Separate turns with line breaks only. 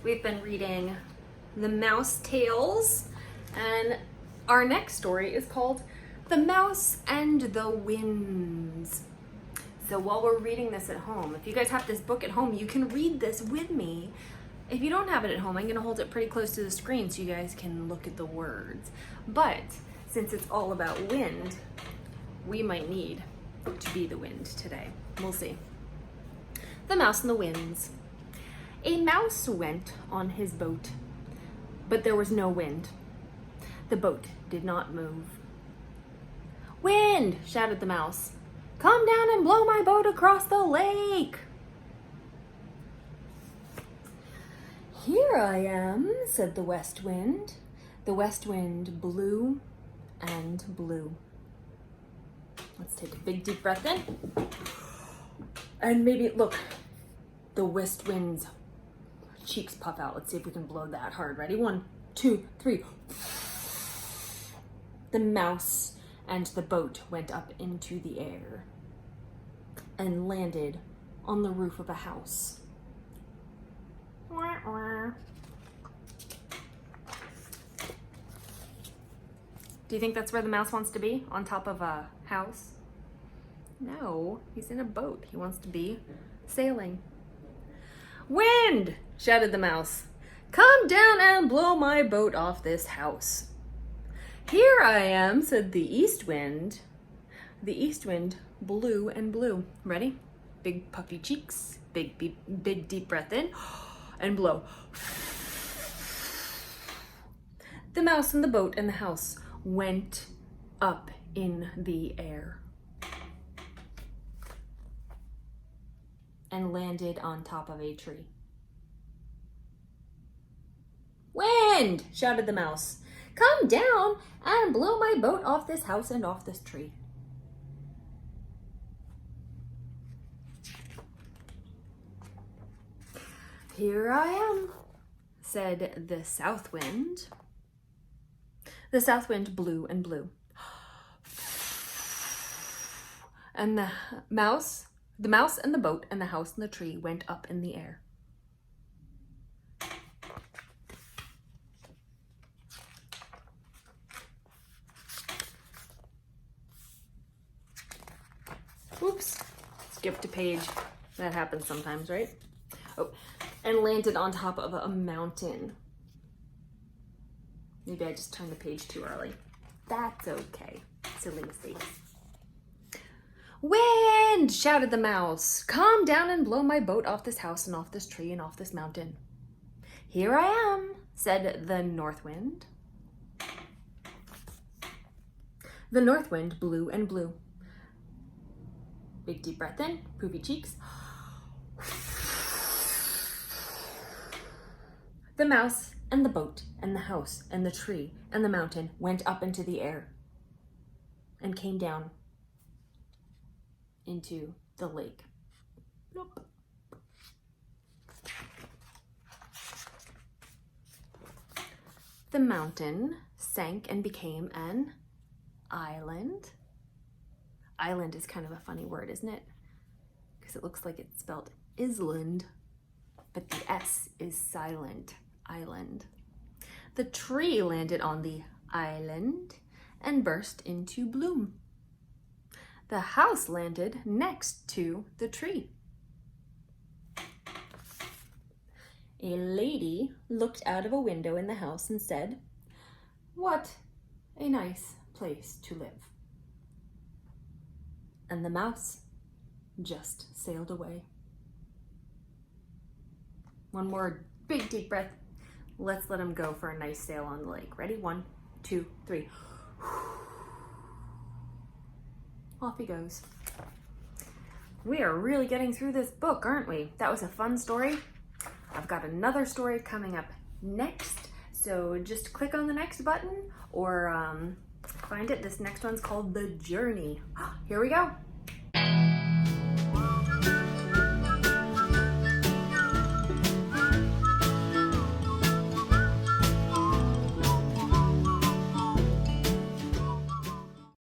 We've been reading The Mouse Tales, and our next story is called The Mouse and the Winds. So while we're reading this at home, if you guys have this book at home, you can read this with me. If you don't have it at home, I'm going to hold it pretty close to the screen so you guys can look at the words. But since it's all about wind, we might need to be the wind today. We'll see. The Mouse and the Winds. A mouse went on his boat, but there was no wind. The boat did not move. "Wind!" shouted the mouse. "Come down and blow my boat across the lake." "Here I am," said the west wind. The west wind blew and blew. Let's take a big deep breath in. And maybe, look, the west wind's cheeks puff out. Let's see if we can blow that hard. Ready? 1, 2, 3. The mouse and the boat went up into the air and landed on the roof of a house. Do you think that's where the mouse wants to be? On top of a house? No, he's in a boat. He wants to be sailing. "Wind!" shouted the mouse. "Come down and blow my boat off this house." "Here I am," said the east wind. The east wind blew and blew. Ready? Big puffy cheeks, big deep breath in, and blow. The mouse and the boat and the house went up in the air and landed on top of a tree. "Wind!" shouted the mouse. "Come down and blow my boat off this house and off this tree." "Here I am," said the south wind. The south wind blew and blew. And the mouse and the boat and the house and the tree went up in the air. Oops, skipped a page. That happens sometimes, right? Oh, and landed on top of a mountain. Maybe I just turned the page too early. That's okay. Silly mistake. "Wind!" shouted the mouse. "Come down and blow my boat off this house and off this tree and off this mountain." "Here I am," said the north wind. The north wind blew and blew. Big deep breath in, poofy cheeks. The mouse and the boat and the house and the tree and the mountain went up into the air and came down into the lake. Nope. The mountain sank and became an island. Island is kind of a funny word, isn't it? Because it looks like it's spelled island, but the S is silent. Island. The tree landed on the island and burst into bloom. The house landed next to the tree. A lady looked out of a window in the house and said, "What a nice place to live." And the mouse just sailed away. One more big deep breath. Let's let him go for a nice sail on the lake. Ready? 1, 2, 3. Off he goes. We are really getting through this book, aren't we? That was a fun story. I've got another story coming up next. So just click on the next button or find it. This next one's called The Journey. Here we go.